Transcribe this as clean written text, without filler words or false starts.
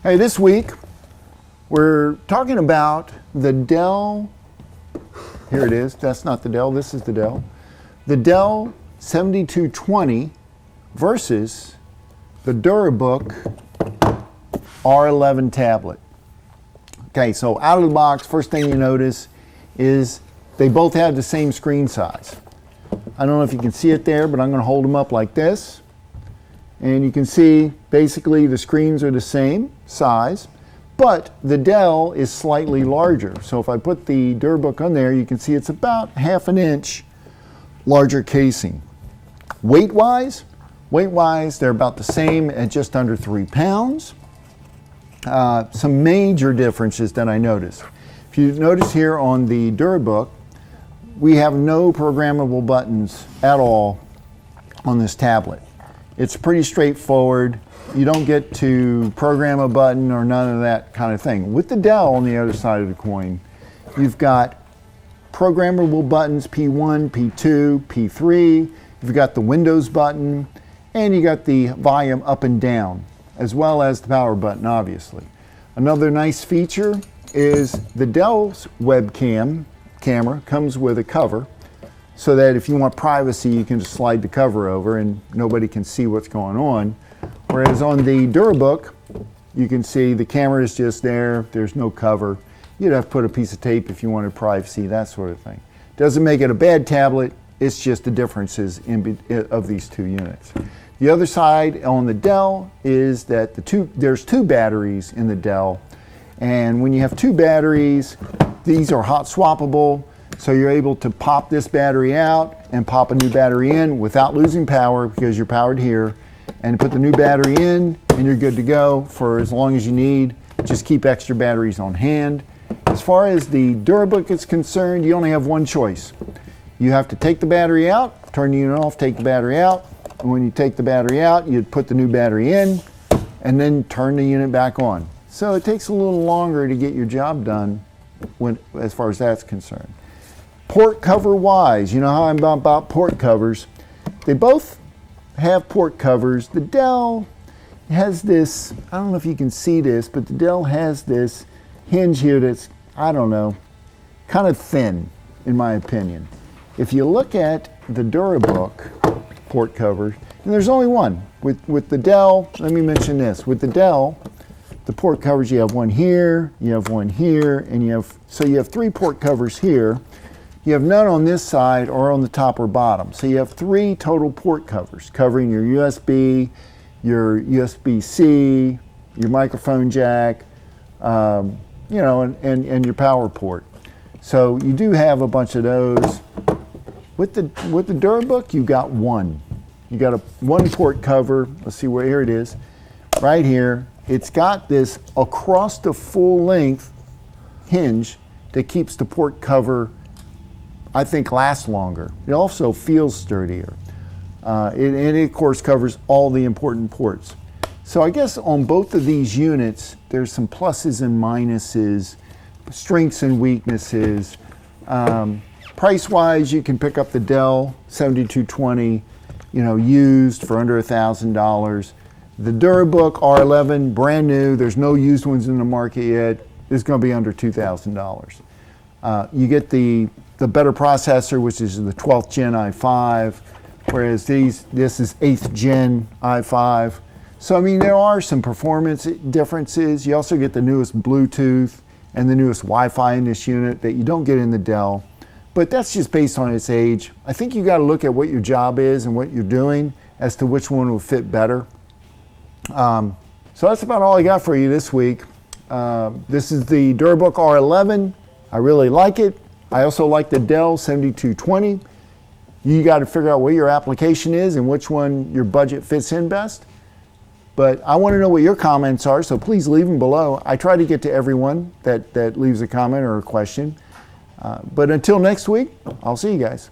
Hey, this week we're talking about the Dell, here it is, that's not the Dell, this is the Dell. The Dell 7220 versus the Durabook R11 tablet. Okay, so out of the box, first thing you notice is they both have the same screen size. I don't know if you can see it there, but I'm going to hold them up like this. And you can see basically the screens are the same size, but the Dell is slightly larger. So if I put the Durabook on there, you can see it's about ½ an inch larger casing. Weight-wise, they're about the same at just under 3 pounds. Some major differences that I noticed. If you notice here on the Durabook, we have no programmable buttons at all on this tablet. It's pretty straightforward. You don't get to program a button or none of that kind of thing. With the Dell on the other side of the coin, you've got programmable buttons, P1, P2, P3. You've got the Windows button, and you got the volume up and down, as well as the power button, obviously. Another nice feature is the Dell's webcam camera comes with a cover, so that if you want privacy, you can just slide the cover over and nobody can see what's going on. Whereas on the Durabook, you can see the camera is just there, there's no cover. You'd have to put a piece of tape if you wanted privacy, that sort of thing. Doesn't make it a bad tablet, it's just the differences of these two units. The other side on the Dell is that there's two batteries in the Dell, and when you have two batteries, these are hot-swappable. So you're able to pop this battery out and pop a new battery in without losing power because you're powered here, and put the new battery in and you're good to go for as long as you need. Just keep extra batteries on hand. As far as the Durabook is concerned, you only have one choice. You have to take the battery out, turn the unit off, take the battery out, and when you take the battery out, you'd put the new battery in and then turn the unit back on. So it takes a little longer to get your job done as far as that's concerned. Port cover wise, you know how I'm about port covers. They both have port covers. The Dell has this, I don't know if you can see this, but the Dell has this hinge here that's, I don't know, kind of thin in my opinion. If you look at the Durabook port covers, and there's only one. With the Dell, let me mention this. With the Dell, the port covers, you have one here, you have one here, and you have 3 port covers here. You have none on this side or on the top or bottom. So you have 3 total port covers covering your USB, your USB-C, your microphone jack, and your power port. So you do have a bunch of those. With the Durabook, you got one. You got one port cover. Let's see where, here it is, right here. It's got this across the full length hinge that keeps the port cover, I think, lasts longer. It also feels sturdier. It of course covers all the important ports. So I guess on both of these units, there's some pluses and minuses, strengths and weaknesses. Price-wise, you can pick up the Dell 7220, used for under $1,000. The Durabook R11, brand new, there's no used ones in the market yet, is going to be under $2,000. You get the better processor, which is the 12th gen i5, whereas this is 8th gen i5. So I mean, there are some performance differences. You also get the newest Bluetooth and the newest Wi-Fi in this unit that you don't get in the Dell. But that's just based on its age. I think you got to look at what your job is and what you're doing as to which one will fit better. So that's about all I got for you this week. This is the Durabook R11. I really like it. I also like the Dell 7220. You got to figure out what your application is and which one your budget fits in best. But I want to know what your comments are, so please leave them below. I try to get to everyone that leaves a comment or a question. But until next week, I'll see you guys.